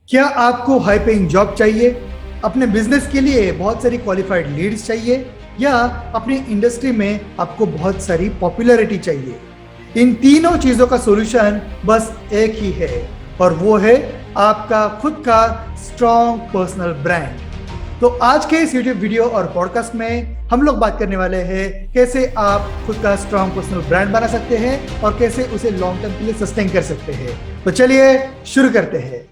क्या आपको high paying job चाहिए? अपने बिजनेस के लिए बहुत सारी क्वालिफाइड लीड्स चाहिए, या अपनी इंडस्ट्री में आपको बहुत सारी पॉपुलैरिटी चाहिए? इन तीनों चीजों का सॉल्यूशन बस एक ही है, और वो है आपका खुद का स्ट्रॉन्ग पर्सनल ब्रांड। तो आज के इस यूट्यूब वीडियो और पॉडकास्ट में हम लोग बात करने वाले हैं कैसे आप खुद का स्ट्रॉन्ग पर्सनल ब्रांड बना सकते हैं और कैसे उसे लॉन्ग टर्म के लिए सस्टेन कर सकते हैं। तो चलिए शुरू करते हैं।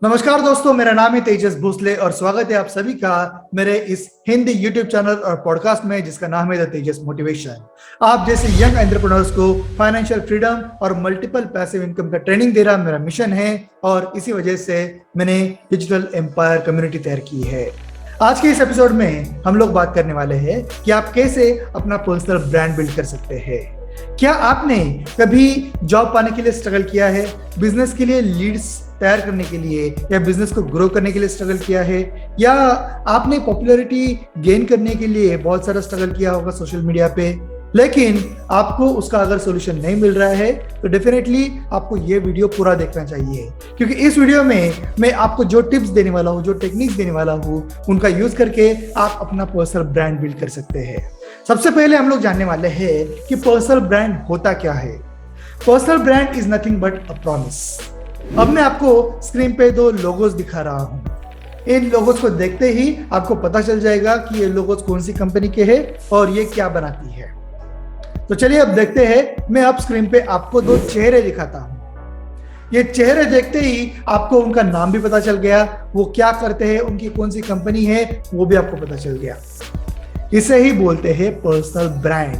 नमस्कार दोस्तों, मेरा नाम है तेजस भोसले और स्वागत है आप सभी का मेरे इस हिंदी यूट्यूब चैनल और पॉडकास्ट में जिसका नाम है द तेजस मोटिवेशन। आप जैसे यंग एंटरप्रेन्योर्स को फाइनेंशियल फ्रीडम और मल्टीपल पैसिव इनकम का ट्रेनिंग देना मेरा मिशन है, और इसी वजह से मैंने डिजिटल एम्पायर कम्युनिटी तैयार की है। आज के इस एपिसोड में हम लोग बात करने वाले हैं कि आप कैसे अपना पर्सनल ब्रांड बिल्ड कर सकते हैं। क्या आपने कभी जॉब पाने के लिए स्ट्रगल किया है, बिजनेस के लिए लीड्स तैयार करने के लिए या बिजनेस को ग्रो करने के लिए स्ट्रगल किया है, या आपने पॉपुलैरिटी गेन करने के लिए बहुत सारा स्ट्रगल किया होगा सोशल मीडिया पे, लेकिन आपको उसका अगर सॉल्यूशन नहीं मिल रहा है तो डेफिनेटली आपको ये वीडियो पूरा देखना चाहिए, क्योंकि इस वीडियो में मैं आपको जो टिप्स देने वाला हूँ, जो टेक्निक्स देने वाला हूँ, उनका यूज करके आप अपना पर्सनल ब्रांड बिल्ड कर सकते हैं। सबसे पहले हम लोग जानने वाले हैं कि पर्सनल ब्रांड होता क्या है। Personal brand is nothing but a promise. अब मैं आपको स्क्रीन पे दो लोगोस दिखा रहा हूं। इन लोगोस को देखते ही आपको पता चल जाएगा कि ये लोगोस कौन सी कंपनी के हैं और ये क्या बनाती है। तो चलिए अब देखते हैं। मैं अब स्क्रीन पे आपको दो चेहरे दिखाता हूं। ये चेहरे देखते ही आपको उनका नाम भी पता चल गया, वो क्या करते हैं, उनकी कौन सी कंपनी है वो भी आपको पता चल गया। इसे ही बोलते हैं personal brand.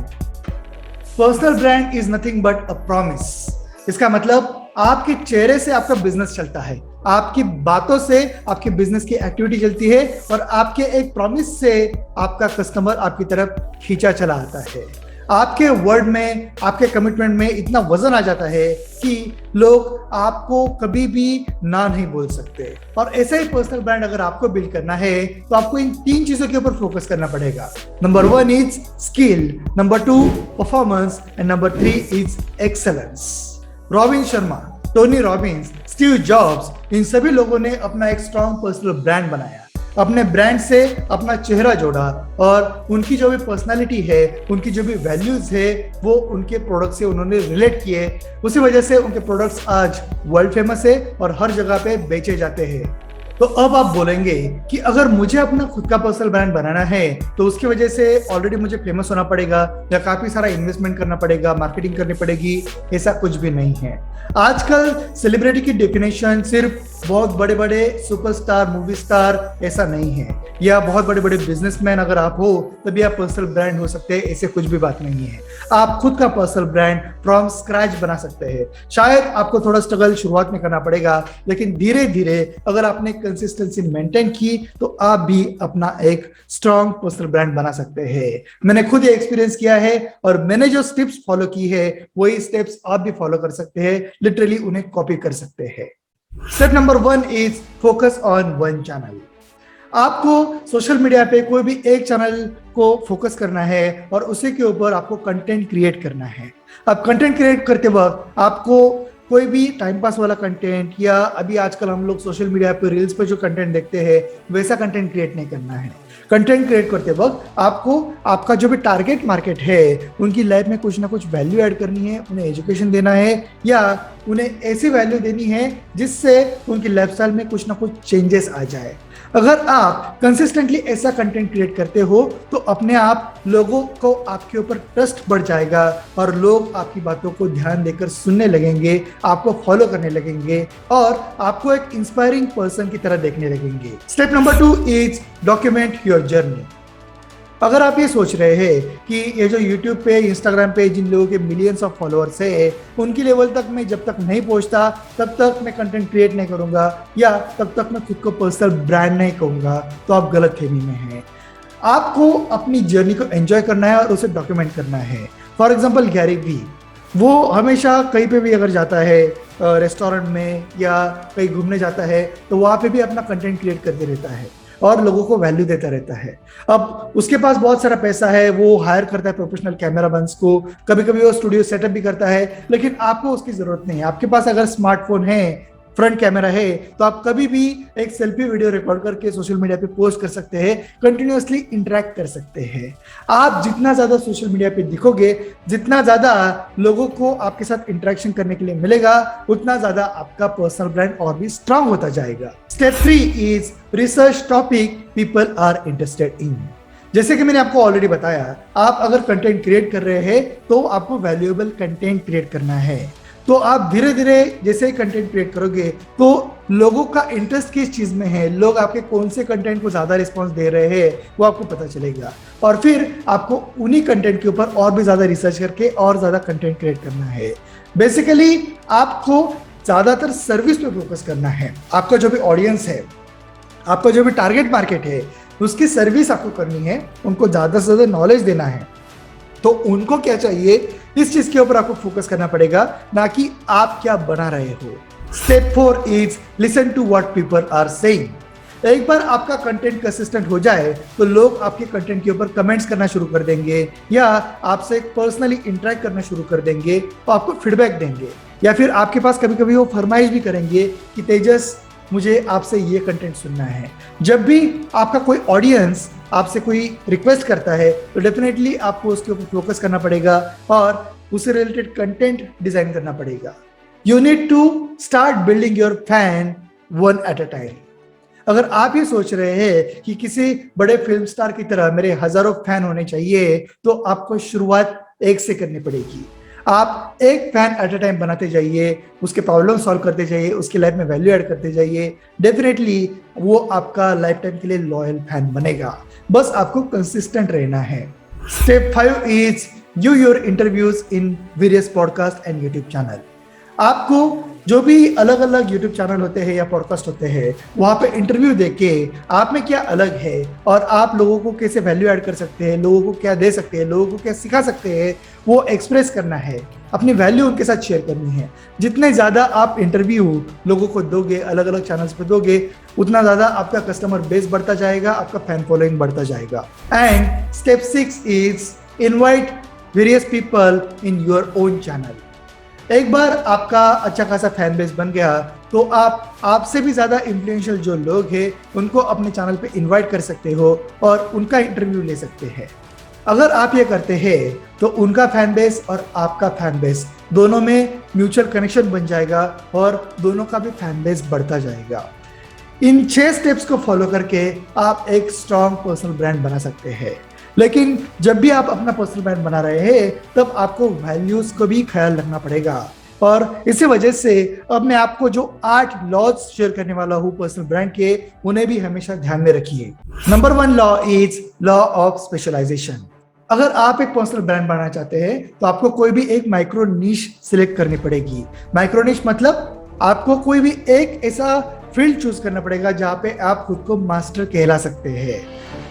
Personal brand is nothing but a promise. इसका मतलब आपके चेहरे से आपका बिजनेस चलता है, आपकी बातों से आपके बिजनेस की एक्टिविटी चलती है, और आपके एक प्रॉमिस से आपका कस्टमर आपकी तरफ खींचा चला आता है। आपके वर्ड में, आपके कमिटमेंट में इतना वजन आ जाता है कि लोग आपको कभी भी ना नहीं बोल सकते। और ऐसा ही पर्सनल ब्रांड अगर आपको बिल्ड करना है तो आपको इन तीन चीजों के ऊपर फोकस करना पड़ेगा। Number 1 is skill, number 2 performance, and number 3 is excellence. Robin Sharma, Tony Robbins, Steve Jobs, इन सभी लोगों ने अपना एक स्ट्रॉन्ग पर्सनल ब्रांड बनाया। अपने ब्रांड से अपना चेहरा जोड़ा, और उनकी जो भी पर्सनालिटी है, उनकी जो भी वैल्यूज है, वो उनके प्रोडक्ट से उन्होंने रिलेट किए। उसी वजह से उनके प्रोडक्ट्स आज वर्ल्ड फेमस है और हर जगह पे बेचे जाते हैं। तो अब आप बोलेंगे कि अगर मुझे अपना खुद का पर्सनल ब्रांड बनाना है तो उसकी वजह से ऑलरेडी मुझे फेमस होना पड़ेगा या काफी सारा इन्वेस्टमेंट करना पड़ेगा, मार्केटिंग करनी पड़ेगी। ऐसा कुछ भी नहीं है। आजकल सेलिब्रिटी की डेफिनेशन सिर्फ बहुत बड़े बड़े सुपरस्टार, मूवी स्टार ऐसा नहीं है, या बहुत बड़े बड़े बिजनेसमैन अगर आप हो तभी आप पर्सनल ब्रांड हो सकते हैं, ऐसे कुछ भी बात नहीं है। आप खुद का पर्सनल ब्रांड फ्रॉम स्क्रैच बना सकते हैं। शायद आपको थोड़ा स्ट्रगल शुरुआत में करना पड़ेगा, लेकिन धीरे धीरे अगर आपने कंसिस्टेंसी मेंटेन की तो आप भी अपना एक स्ट्रॉन्ग पर्सनल ब्रांड बना सकते हैं। मैंने खुद ये एक्सपीरियंस किया है, और मैंने जो स्टेप्स फॉलो की है वही स्टेप्स आप भी फॉलो कर सकते हैं, लिटरली उन्हें कॉपी कर सकते हैं। Step number 1 is focus on one channel. आपको सोशल मीडिया पे कोई भी एक चैनल को फोकस करना है और उसी के ऊपर आपको कंटेंट क्रिएट करना है। अब कंटेंट क्रिएट करते वक्त आपको कोई भी टाइम पास वाला कंटेंट, या अभी आजकल हम लोग सोशल मीडिया पे रील्स पे जो कंटेंट देखते हैं वैसा कंटेंट क्रिएट नहीं करना है। कंटेंट क्रिएट करते वक्त आपको आपका जो भी टारगेट मार्केट है उनकी लाइफ में कुछ ना कुछ वैल्यू ऐड करनी है, उन्हें एजुकेशन देना है, या उन्हें ऐसी वैल्यू देनी है जिससे उनकी लाइफस्टाइल में कुछ ना कुछ चेंजेस आ जाए। अगर आप कंसिस्टेंटली ऐसा कंटेंट क्रिएट करते हो तो अपने आप लोगों को आपके ऊपर ट्रस्ट बढ़ जाएगा, और लोग आपकी बातों को ध्यान देकर सुनने लगेंगे, आपको फॉलो करने लगेंगे, और आपको एक इंस्पायरिंग पर्सन की तरह देखने लगेंगे। Step number 2 is document your journey. अगर आप ये सोच रहे हैं कि ये जो यूट्यूब पे, इंस्टाग्राम पे जिन लोगों के मिलियंस ऑफ फॉलोअर्स है उनकी लेवल तक मैं जब तक नहीं पहुंचता तब तक मैं कंटेंट क्रिएट नहीं करूंगा, या तब तक मैं खुद को पर्सनल ब्रांड नहीं कहूंगा, तो आप गलत फहमी में हैं। आपको अपनी जर्नी को एंजॉय करना है और उसे डॉक्यूमेंट करना है। फॉर एग्जाम्पल गैरी वी, वो हमेशा कहीं पे भी अगर जाता है, रेस्टोरेंट में या कहीं घूमने जाता है, तो वहाँ पे भी अपना कंटेंट क्रिएट करते रहता है और लोगों को वैल्यू देता रहता है। अब उसके पास बहुत सारा पैसा है, वो हायर करता है प्रोफेशनल कैमरामैन्स को, कभी कभी वो स्टूडियो सेटअप भी करता है, लेकिन आपको उसकी जरूरत नहीं है। आपके पास अगर स्मार्टफोन है, फ्रंट कैमरा है, तो आप कभी भी एक सेल्फी वीडियो रिकॉर्ड करके सोशल मीडिया पे पोस्ट कर सकते हैं, कंटिन्यूअसली इंटरेक्ट कर सकते हैं। आप जितना ज्यादा सोशल मीडिया पे दिखोगे, जितना ज्यादा लोगों को आपके साथ इंटरेक्शन करने के लिए मिलेगा, उतना ज्यादा आपका पर्सनल ब्रांड और भी स्ट्रांग होता जाएगा। Step 3 is research topic people are interested in. जैसे कि मैंने आपको ऑलरेडी बताया, आप अगर कंटेंट क्रिएट कर रहे हैं तो आपको वैल्यूएबल कंटेंट क्रिएट करना है। तो आप धीरे धीरे जैसे ही कंटेंट क्रिएट करोगे, तो लोगों का इंटरेस्ट किस चीज में है, लोग आपके कौन से कंटेंट को ज्यादा रिस्पांस दे रहे हैं, वो आपको पता चलेगा। और फिर आपको उन्हीं कंटेंट के ऊपर और भी ज्यादा रिसर्च करके और ज्यादा कंटेंट क्रिएट करना है। बेसिकली आपको ज्यादातर सर्विस पे फोकस करना है। आपका जो भी ऑडियंस है, आपका जो भी टारगेट मार्केट है, उसकी सर्विस आपको करनी है, उनको ज्यादा से ज्यादा नॉलेज देना है। तो उनको क्या चाहिए, इस चीज के ऊपर आपको फोकस करना पड़ेगा, ना कि आप क्या बना रहे हो। Step 4 is listen to what people are saying. एक बार आपका कंटेंट कंसिस्टेंट हो जाए, तो लोग आपके कंटेंट के ऊपर कमेंट्स करना शुरू कर देंगे, या आपसे पर्सनली इंटरेक्ट करना शुरू कर देंगे, तो आपको फीडबैक देंगे, या फिर आपके पास कभी कभी वो फरमाइश भी करेंगे कि तेजस, मुझे आपसे ये कंटेंट सुनना है। जब भी आपका कोई ऑडियंस आपसे कोई रिक्वेस्ट करता है, तो डेफिनेटली आपको उसके ऊपर फोकस करना पड़ेगा और उससे रिलेटेड कंटेंट डिजाइन करना पड़ेगा। You need to start building your fan one at a time. अगर आप ये सोच रहे हैं कि किसी बड़े फिल्म स्टार की तरह मेरे हजारों फैन होने चाहिए, तो आपको शुरुआत एक से करनी पड़ेगी। आप एक फैन एट अ टाइम बनाते जाइए, उसके प्रॉब्लम सॉल्व करते जाइए, उसकी लाइफ में वैल्यू ऐड करते जाइए। डेफिनेटली वो आपका लाइफ टाइम के लिए लॉयल फैन बनेगा। बस आपको कंसिस्टेंट रहना है। Step 5 is give your interviews in various podcast and YouTube channel. आपको जो भी अलग अलग यूट्यूब चैनल होते हैं या पॉडकास्ट होते हैं, वहां पे इंटरव्यू देके आप में क्या अलग है और आप लोगों को कैसे वैल्यू ऐड कर सकते हैं, लोगों को क्या दे सकते हैं, लोगों को क्या सिखा सकते हैं, वो एक्सप्रेस करना है, अपनी वैल्यू उनके साथ शेयर करनी है। जितने ज्यादा आप इंटरव्यू लोगों को दोगे, अलग अलग चैनल्स पे दोगे, उतना ज्यादा आपका कस्टमर बेस बढ़ता जाएगा, आपका फैन फॉलोइंग बढ़ता जाएगा। And step 6 is invite various people in your own channel. एक बार आपका अच्छा खासा फैन बेस बन गया, तो आप आपसे भी ज्यादा इन्फ्लुएंशियल जो लोग हैं, उनको अपने चैनल पे इनवाइट कर सकते हो और उनका इंटरव्यू ले सकते हैं। अगर आप ये करते हैं, तो उनका फैन बेस और आपका फैन बेस दोनों में म्यूचुअल कनेक्शन बन जाएगा और दोनों का भी फैन बेस बढ़ता जाएगा। इन 6 स्टेप्स को फॉलो करके आप एक स्ट्रॉन्ग पर्सनल ब्रांड बना सकते हैं। लेकिन जब भी आप अपना पर्सनल ब्रांड बना रहे हैं, तब आपको वैल्यूज को भी ख्याल रखना पड़ेगा। और इसी वजह से अब मैं आपको जो 8 लॉज शेयर करने वाला हूं पर्सनल ब्रांड के, उन्हें भी हमेशा ध्यान में रखिए। Number 1 law is law of specialization. अगर आप एक पर्सनल ब्रांड बनाना चाहते हैं, तो आपको कोई भी एक माइक्रो नीश सिलेक्ट करनी पड़ेगी। माइक्रो नीश मतलब आपको कोई भी एक ऐसा फील्ड चूज करना पड़ेगा जहां पे आप खुद को मास्टर कहला सकते हैं।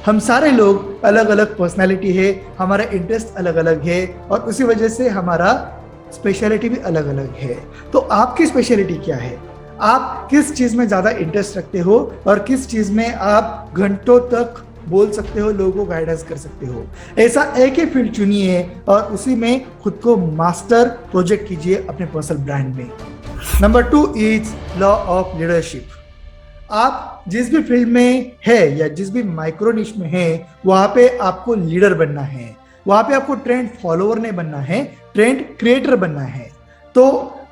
हम सारे लोग अलग अलग पर्सनालिटी है, हमारा इंटरेस्ट अलग अलग है, और उसी वजह से हमारा स्पेशलिटी भी अलग अलग है। तो आपकी स्पेशलिटी क्या है? आप किस चीज में ज्यादा इंटरेस्ट रखते हो और किस चीज में आप घंटों तक बोल सकते हो, लोगों को गाइडेंस कर सकते हो। ऐसा एक ही फील्ड चुनिए और उसी में खुद को मास्टर प्रोजेक्ट कीजिए अपने पर्सनल ब्रांड में। Number 2 is law of leadership. आप जिस भी फील्ड में है या जिस भी माइक्रो निश में है, वहां पे आपको लीडर बनना है। वहां पे आपको ट्रेंड फॉलोवर नहीं बनना है, ट्रेंड क्रिएटर बनना है। तो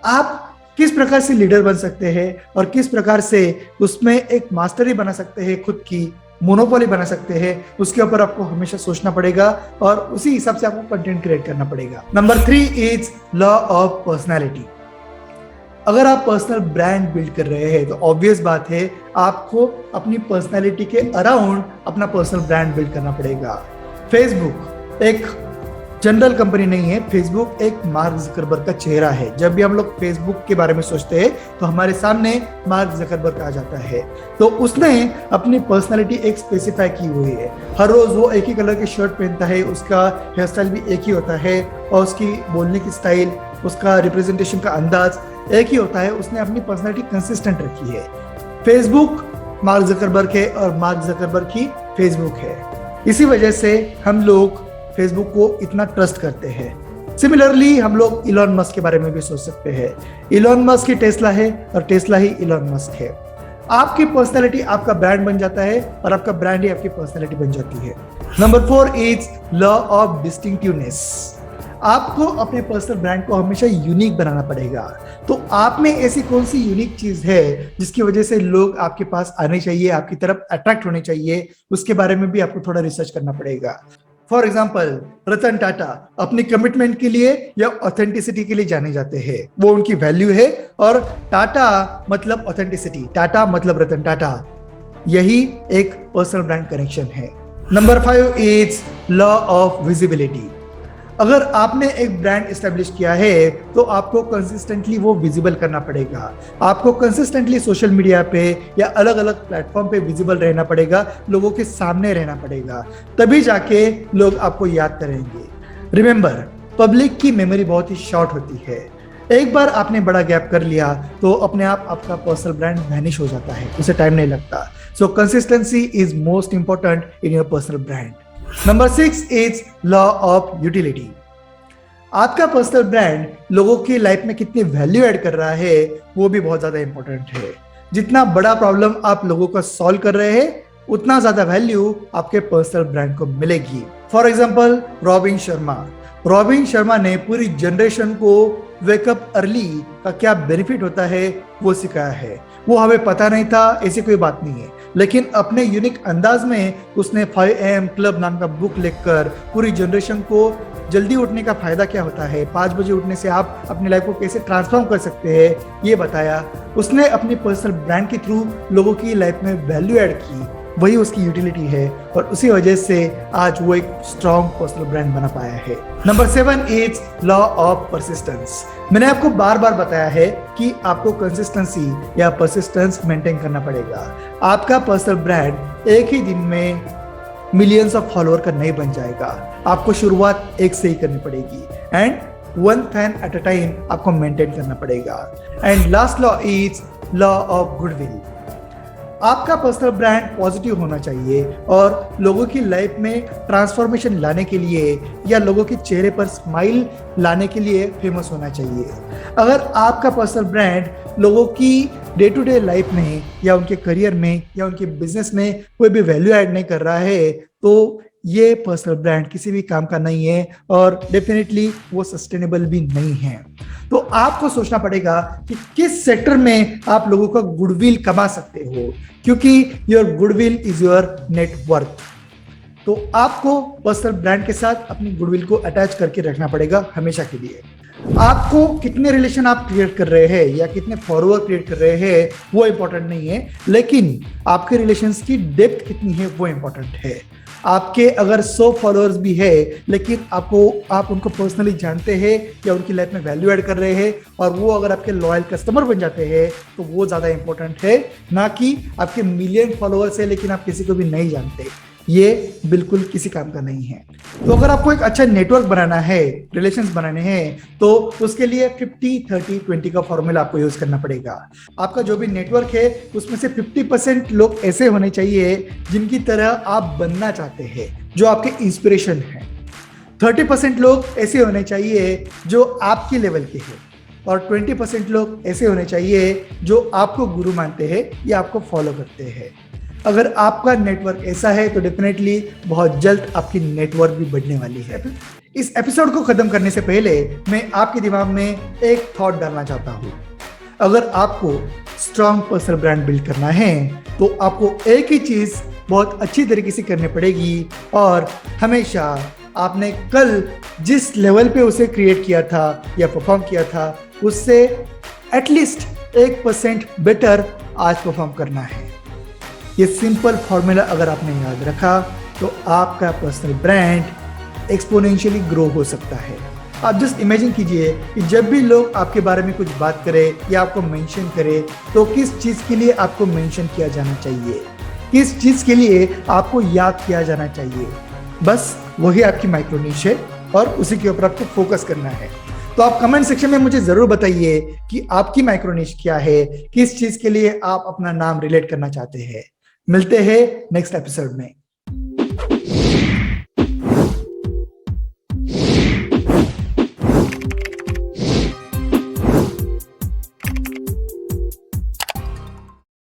आप किस प्रकार से लीडर बन सकते हैं और किस प्रकार से उसमें एक मास्टरी बना सकते हैं, खुद की मोनोपोली बना सकते हैं, उसके ऊपर आपको हमेशा सोचना पड़ेगा और उसी हिसाब से आपको कंटेंट क्रिएट करना पड़ेगा। Number 3 is law of personality. अगर आप पर्सनल ब्रांड बिल्ड कर रहे हैं, तो ऑब्वियस बात है आपको अपनी पर्सनैलिटी के अराउंड अपना पर्सनल ब्रांड बिल्ड करना पड़ेगा। फेसबुक एक जनरल कंपनी नहीं है, फेसबुक एक मार्क जकरबर्ग का चेहरा है। जब भी हम लोग फेसबुक के बारे में सोचते हैं, तो हमारे सामने मार्क जकरबर्ग आ जाता है। तो उसने अपनी पर्सनालिटी एक स्पेसिफाई की हुई है। हर रोज वो एक ही कलर की शर्ट पहनता है, उसका हेयर स्टाइल भी एक ही होता है और उसकी बोलने की स्टाइल उसका रिप्रेजेंटेशन का अंदाज एक ही होता है, उसने अपनी पर्सनैलिटी कंसिस्टेंट रखी है। फेसबुक मार्क जकरबर्ग है और मार्क जकरबर्ग की फेसबुक है। इसी वजह से हम लोग फेसबुक को इतना ट्रस्ट करते हैं। सिमिलरली हम लोग इलॉन मस्क के बारे में भी सोच सकते हैं। इलॉन मस्क ही टेस्ला है और टेस्ला ही इलॉन मस्क है। आपकी पर्सनैलिटी आपका ब्रांड बन जाता है और आपका ब्रांड ही आपकी पर्सनैलिटी बन जाती है। Number 4 is law of distinctiveness. आपको अपने पर्सनल ब्रांड को हमेशा यूनिक बनाना पड़ेगा। तो आप में ऐसी कौन सी यूनिक चीज है जिसकी वजह से लोग आपके पास आने चाहिए, आपकी तरफ अट्रैक्ट होने चाहिए, उसके बारे में भी आपको थोड़ा रिसर्च करना पड़ेगा। फॉर एग्जाम्पल रतन टाटा अपनी कमिटमेंट के लिए या ऑथेंटिसिटी के लिए जाने जाते हैं, वो उनकी वैल्यू है। और टाटा मतलब ऑथेंटिसिटी, टाटा मतलब रतन टाटा, यही एक पर्सनल ब्रांड कनेक्शन है। Number 5 is law of visibility. अगर आपने एक ब्रांड एस्टेब्लिश किया है तो आपको कंसिस्टेंटली वो विजिबल करना पड़ेगा। आपको कंसिस्टेंटली सोशल मीडिया पे या अलग अलग प्लेटफॉर्म पे विजिबल रहना पड़ेगा, लोगों के सामने रहना पड़ेगा, तभी जाके लोग आपको याद करेंगे। रिमेंबर, पब्लिक की मेमोरी बहुत ही शॉर्ट होती है। एक बार आपने बड़ा गैप कर लिया तो अपने आप आपका पर्सनल ब्रांड वैनिश हो जाता है, उसे टाइम नहीं लगता। सो consistency is most important in your personal brand. Number 6 is law of utility. आपका पर्सनल ब्रांड लोगों की लाइफ में कितनी वैल्यू ऐड कर रहा है वो भी बहुत ज्यादा इंपॉर्टेंट है। जितना बड़ा प्रॉब्लम आप लोगों का सॉल्व कर रहे हैं उतना ज्यादा वैल्यू आपके पर्सनल ब्रांड को मिलेगी। फॉर एग्जाम्पल रॉबिन शर्मा ने पूरी जनरेशन को वेकअप अर्ली का क्या बेनिफिट होता है वो सिखाया है। वो हमें पता नहीं था, ऐसी कोई बात नहीं है, लेकिन अपने यूनिक अंदाज में उसने 5 AM क्लब नाम का बुक लिखकर पूरी जनरेशन को जल्दी उठने का फायदा क्या होता है, 5 बजे उठने से आप अपनी लाइफ को कैसे ट्रांसफॉर्म कर सकते हैं, ये बताया। उसने अपनी पर्सनल ब्रांड के थ्रू लोगों की लाइफ में वैल्यू ऐड की, वही उसकी यूटिलिटी है और उसी वजह से आज वो एक स्ट्रॉन्ग पर्सनल ब्रांड बना पाया है। Number 7 is law of persistence. मैंने आपको बार बार बताया है कि आपको कंसिस्टेंसी या परसिस्टेंस मेंटेन करना पड़ेगा। आपका पर्सनल ब्रांड एक ही दिन में मिलियंस ऑफ फॉलोअर का नहीं बन जाएगा। आपको शुरुआत एक से ही करनी पड़ेगी and 1 fan eight a time आपको मेंटेन करना पड़ेगा। And last law is law of goodwill. आपका पर्सनल ब्रांड पॉजिटिव होना चाहिए और लोगों की लाइफ में ट्रांसफॉर्मेशन लाने के लिए या लोगों के चेहरे पर स्माइल लाने के लिए फेमस होना चाहिए। अगर आपका पर्सनल ब्रांड लोगों की डे टू डे लाइफ में या उनके करियर में या उनके बिजनेस में कोई भी वैल्यू ऐड नहीं कर रहा है तो ये पर्सनल ब्रांड किसी भी काम का नहीं है और डेफिनेटली वो सस्टेनेबल भी नहीं है। तो आपको सोचना पड़ेगा कि किस सेक्टर में आप लोगों का गुडविल कमा सकते हो, क्योंकि your goodwill is your net worth. तो आपको पर्सनल ब्रांड के साथ अपनी गुडविल को अटैच करके रखना पड़ेगा हमेशा के लिए। आपको कितने रिलेशन आप क्रिएट कर रहे हैं या कितने फॉलोअर क्रिएट कर रहे हैं वो इंपॉर्टेंट नहीं है, लेकिन आपके रिलेशंस की डेप्थ कितनी है वो इंपॉर्टेंट है। आपके अगर 100 फॉलोअर्स भी है लेकिन आप उनको पर्सनली जानते हैं या उनकी लाइफ में वैल्यू ऐड कर रहे हैं और वो अगर आपके लॉयल कस्टमर बन जाते हैं तो वो ज्यादा इंपॉर्टेंट है, ना कि आपके मिलियन फॉलोअर्स है लेकिन आप किसी को भी नहीं जानते। ये बिल्कुल किसी काम का नहीं है। तो अगर आपको एक अच्छा नेटवर्क बनाना है, रिलेशंस बनाने हैं, तो उसके लिए 50-30-20 का फॉर्मूला आपको यूज करना पड़ेगा। आपका जो भी नेटवर्क है उसमें से 50% लोग ऐसे होने चाहिए जिनकी तरह आप बनना चाहते हैं, जो आपके इंस्पिरेशन है। 30% लोग ऐसे होने चाहिए जो आपके लेवल के हैं और 20% लोग ऐसे होने चाहिए जो आपको गुरु मानते हैं या आपको फॉलो करते हैं। अगर आपका नेटवर्क ऐसा है तो डेफिनेटली बहुत जल्द आपकी नेटवर्क भी बढ़ने वाली है। इस एपिसोड को खत्म करने से पहले मैं आपके दिमाग में एक थॉट डालना चाहता हूँ। अगर आपको स्ट्रॉन्ग पर्सनल ब्रांड बिल्ड करना है तो आपको एक ही चीज बहुत अच्छी तरीके से करनी पड़ेगी और हमेशा आपने कल जिस लेवल पे उसे क्रिएट किया था या परफॉर्म किया था उससे एटलीस्ट 1% बेटर आज परफॉर्म करना है। ये सिंपल फॉर्मूला अगर आपने याद रखा तो आपका पर्सनल ब्रांड एक्सपोनेंशियली ग्रो हो सकता है। आप जस्ट इमेजिन कीजिए कि जब भी लोग आपके बारे में कुछ बात करें या आपको मेंशन करें तो किस चीज़ के लिए आपको मेंशन किया जाना चाहिए, किस चीज़ के लिए आपको याद किया जाना चाहिए। बस वही आपकी माइक्रो निश है और उसी के ऊपर आपको फोकस करना है। तो आप कमेंट सेक्शन में मुझे जरूर बताइए कि आपकी माइक्रो निश क्या है, किस चीज के लिए आप अपना नाम रिलेट करना चाहते हैं। मिलते हैं नेक्स्ट एपिसोड में।